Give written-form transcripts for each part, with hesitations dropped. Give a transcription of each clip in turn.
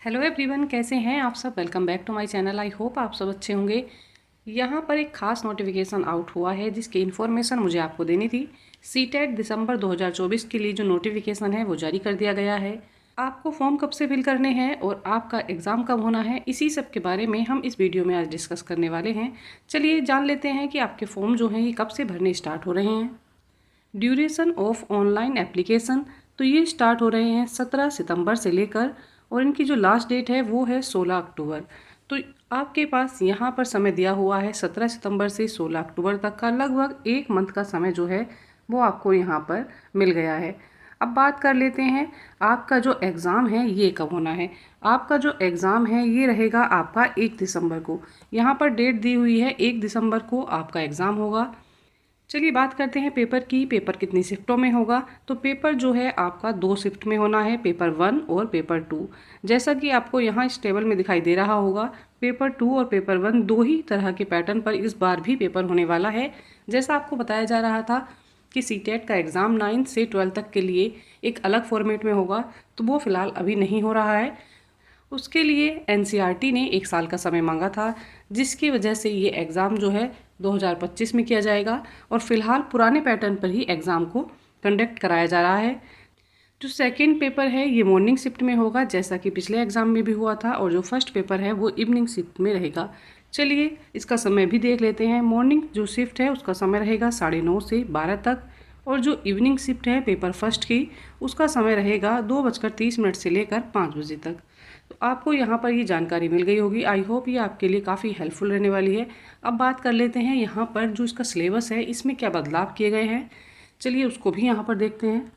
Hello everyone, कैसे हैं आप सब। Welcome back to my channel. I hope आप सब अच्छे होंगे। यहाँ पर एक खास नोटिफिकेशन आउट हुआ है जिसकी इन्फॉर्मेशन मुझे आपको देनी थी। सीटेट दिसंबर 2024 के लिए जो नोटिफिकेशन है वो जारी कर दिया गया है। आपको फॉर्म कब से फिल करने हैं और आपका एग्ज़ाम कब होना है, इसी सब के बारे में हम इस वीडियो में आज डिस्कस करने वाले हैं। चलिए जान लेते हैं कि आपके फॉर्म जो हैं ये कब से भरने स्टार्ट हो रहे हैं। ड्यूरेशन ऑफ ऑनलाइन एप्लीकेशन, तो ये स्टार्ट हो रहे हैं 17 सितंबर से लेकर, और इनकी जो लास्ट डेट है वो है 16 अक्टूबर। तो आपके पास यहाँ पर समय दिया हुआ है 17 सितंबर से 16 अक्टूबर तक का, लगभग एक मंथ का समय जो है वो आपको यहाँ पर मिल गया है। अब बात कर लेते हैं आपका जो एग्ज़ाम है ये कब होना है। आपका जो एग्ज़ाम है ये रहेगा आपका 1 दिसंबर को। यहाँ पर डेट दी हुई है 1 दिसंबर को आपका एग्ज़ाम होगा। चलिए बात करते हैं पेपर की। पेपर कितनी शिफ्टों में होगा, तो पेपर जो है आपका 2 शिफ्ट में होना है, पेपर 1 और पेपर 2। जैसा कि आपको यहाँ इस टेबल में दिखाई दे रहा होगा, पेपर 2 और पेपर 1 दो ही तरह के पैटर्न पर इस बार भी पेपर होने वाला है। जैसा आपको बताया जा रहा था कि सीटेट का एग्ज़ाम 9 से 12 तक के लिए एक अलग फॉर्मेट में होगा, तो वो फ़िलहाल अभी नहीं हो रहा है। उसके लिए एनसीईआरटी ने 1 साल का समय मांगा था, जिसकी वजह से ये एग्ज़ाम जो है 2025 में किया जाएगा, और फिलहाल पुराने पैटर्न पर ही एग्ज़ाम को कंडक्ट कराया जा रहा है। जो सेकंड पेपर है ये मॉर्निंग शिफ्ट में होगा, जैसा कि पिछले एग्ज़ाम में भी हुआ था, और जो फर्स्ट पेपर है वो इवनिंग शिफ्ट में रहेगा। चलिए इसका समय भी देख लेते हैं। मॉर्निंग जो शिफ्ट है उसका समय रहेगा 9:30 से 12 तक, और जो इवनिंग शिफ्ट है पेपर फर्स्ट की उसका समय रहेगा 2:30 से लेकर 5 बजे तक। तो आपको यहाँ पर ये जानकारी मिल गई होगी। आई होप ये आपके लिए काफ़ी हेल्पफुल रहने वाली है। अब बात कर लेते हैं यहाँ पर जो इसका सिलेबस है इसमें क्या बदलाव किए गए हैं। चलिए उसको भी यहाँ पर देखते हैं।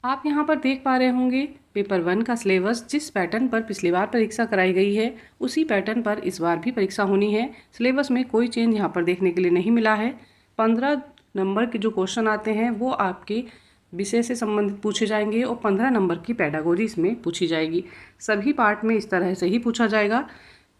आप यहाँ पर देख पा रहे होंगे पेपर 1 का सिलेबस। जिस पैटर्न पर पिछली बार परीक्षा कराई गई है उसी पैटर्न पर इस बार भी परीक्षा होनी है। सिलेबस में कोई चेंज यहाँ पर देखने के लिए नहीं मिला है। 15 नंबर के जो क्वेश्चन आते हैं वो आपके विषय से संबंधित पूछे जाएंगे, और 15 नंबर की पेडागोजी इसमें पूछी जाएगी। सभी पार्ट में इस तरह से ही पूछा जाएगा।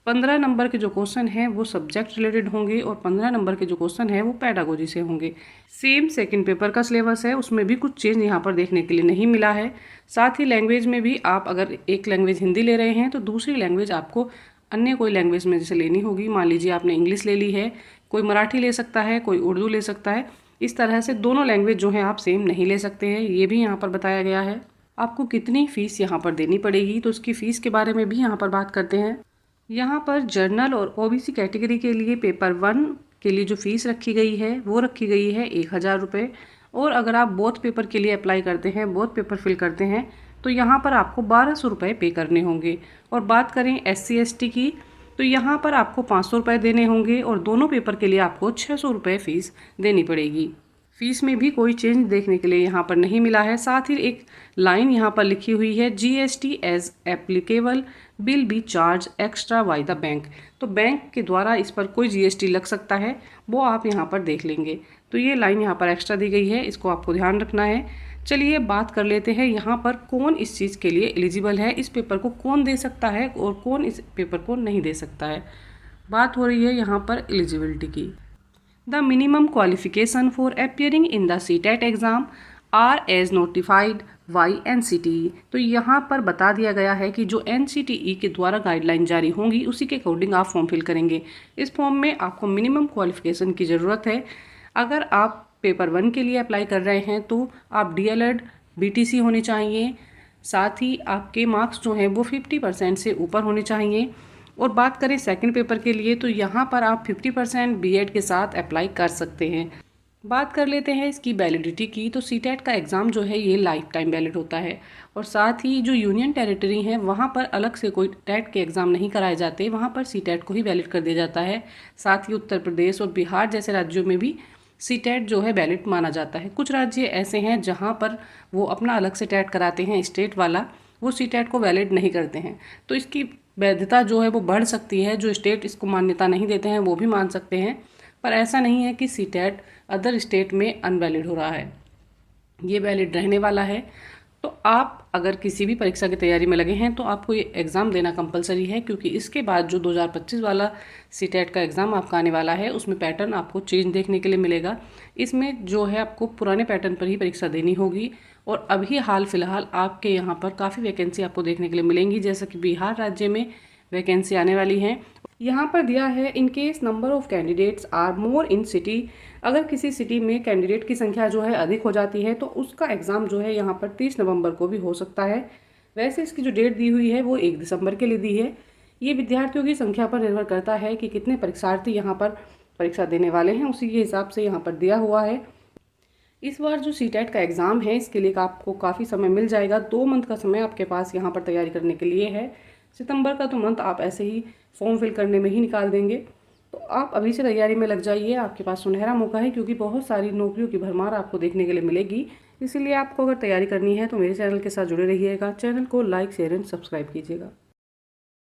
15 नंबर के जो क्वेश्चन हैं वो सब्जेक्ट रिलेटेड होंगे, और 15 नंबर के जो क्वेश्चन हैं वो पेडागोजी से होंगे। सेम सेकंड पेपर का सिलेबस है, उसमें भी कुछ चेंज यहाँ पर देखने के लिए नहीं मिला है। साथ ही लैंग्वेज में भी आप अगर एक लैंग्वेज हिंदी ले रहे हैं तो दूसरी लैंग्वेज आपको अन्य कोई लैंग्वेज में जैसे लेनी होगी। मान लीजिए आपने इंग्लिश ले ली है, कोई मराठी ले सकता है, कोई उर्दू ले सकता है। इस तरह से दोनों लैंग्वेज जो है आप सेम नहीं ले सकते हैं, ये भी यहाँ पर बताया गया है। आपको कितनी फ़ीस यहाँ पर देनी पड़ेगी, तो उसकी फ़ीस के बारे में भी यहाँ पर बात करते हैं। यहाँ पर जर्नल और ओबीसी कैटेगरी के लिए पेपर 1 के लिए जो फ़ीस रखी गई है वो रखी गई है 1000 रुपये, और अगर आप बोथ पेपर के लिए अप्लाई करते हैं, बोथ पेपर फिल करते हैं, तो यहाँ पर आपको 1200 रुपये पे करने होंगे। और बात करें SC ST की, तो यहाँ पर आपको 500 रुपये देने होंगे, और दोनों पेपर के लिए आपको 600 रुपये फ़ीस देनी पड़ेगी। फ़ीस में भी कोई चेंज देखने के लिए यहाँ पर नहीं मिला है। साथ ही एक लाइन यहाँ पर लिखी हुई है, GST as applicable will be charge extra by the bank. तो बैंक के द्वारा इस पर कोई GST लग सकता है, वो आप यहाँ पर देख लेंगे। तो ये लाइन यहाँ पर एक्स्ट्रा दी गई है, इसको आपको ध्यान रखना है। चलिए बात कर लेते हैं यहाँ पर कौन इस चीज़ के लिए एलिजिबल है, इस पेपर को कौन दे सकता है और कौन इस पेपर को नहीं दे सकता है। बात हो रही है यहाँ पर एलिजिबिलिटी की। The minimum qualification for appearing in the CTET exam are as notified by NCTE। तो यहाँ पर बता दिया गया है कि जो NCTE के द्वारा गाइडलाइन जारी होंगी उसी के अकॉर्डिंग आप फॉर्म फिल करेंगे। इस फॉर्म में आपको मिनिमम क्वालिफिकेशन की ज़रूरत है। अगर आप पेपर 1 के लिए अप्लाई कर रहे हैं तो आप DLED BTC होने चाहिए। साथ ही आपके मार्क्स जो हैं वो 50% से ऊपर होने चाहिए। और बात करें सेकंड पेपर के लिए, तो यहाँ पर आप 50% BEd के साथ अप्लाई कर सकते हैं। बात कर लेते हैं इसकी वैलिडिटी की। तो सीटेट का एग्ज़ाम जो है ये लाइफ टाइम वैलिड होता है, और साथ ही जो यूनियन टेरिटरी हैं वहाँ पर अलग से कोई टेट के एग्ज़ाम नहीं कराए जाते, वहाँ पर सीटेट को ही वैलिड कर दिया जाता है। साथ ही उत्तर प्रदेश और बिहार जैसे राज्यों में भी सीटेट जो है वैलिड माना जाता है। कुछ राज्य ऐसे हैं जहाँ पर वो अपना अलग से टेट कराते हैं, स्टेट वाला, वो सीटेट को वैलिड नहीं करते हैं। तो इसकी वैधता जो है वो बढ़ सकती है। जो स्टेट इसको मान्यता नहीं देते हैं वो भी मान सकते हैं, पर ऐसा नहीं है कि सीटेट अदर स्टेट में अनवैलिड हो रहा है, ये वैलिड रहने वाला है। तो आप अगर किसी भी परीक्षा की तैयारी में लगे हैं तो आपको ये एग्ज़ाम देना कंपलसरी है, क्योंकि इसके बाद जो 2025 वाला सीटेट का एग्ज़ाम आपका आने वाला है उसमें पैटर्न आपको चेंज देखने के लिए मिलेगा। इसमें जो है आपको पुराने पैटर्न पर ही परीक्षा देनी होगी, और अभी हाल फिलहाल आपके यहाँ पर काफ़ी वैकेंसी आपको देखने के लिए मिलेंगी, जैसे कि बिहार राज्य में वैकेंसी आने वाली हैं। यहाँ पर दिया है in case number of candidates are more in city, अगर किसी सिटी में कैंडिडेट की संख्या जो है अधिक हो जाती है तो उसका एग्ज़ाम जो है यहाँ पर 30 नवंबर को भी हो सकता है। वैसे इसकी जो डेट दी हुई है वो 1 दिसंबर के लिए दी है। ये विद्यार्थियों की संख्या पर निर्भर करता है कि कितने परीक्षार्थी यहाँ पर परीक्षा देने वाले हैं, उसी के हिसाब से यहाँ पर दिया हुआ है। इस बार जो सीटेट का एग्ज़ाम है इसके लिए आपको काफ़ी समय मिल जाएगा, 2 मंथ का समय आपके पास यहाँ पर तैयारी करने के लिए है। सितंबर का तो मंथ आप ऐसे ही फॉर्म फिल करने में ही निकाल देंगे, तो आप अभी से तैयारी में लग जाइए, आपके पास सुनहरा मौका है, क्योंकि बहुत सारी नौकरियों की भरमार आपको देखने के लिए मिलेगी। इसीलिए आपको अगर तैयारी करनी है तो मेरे चैनल के साथ जुड़े रहिएगा, चैनल को लाइक शेयर एंड सब्सक्राइब कीजिएगा।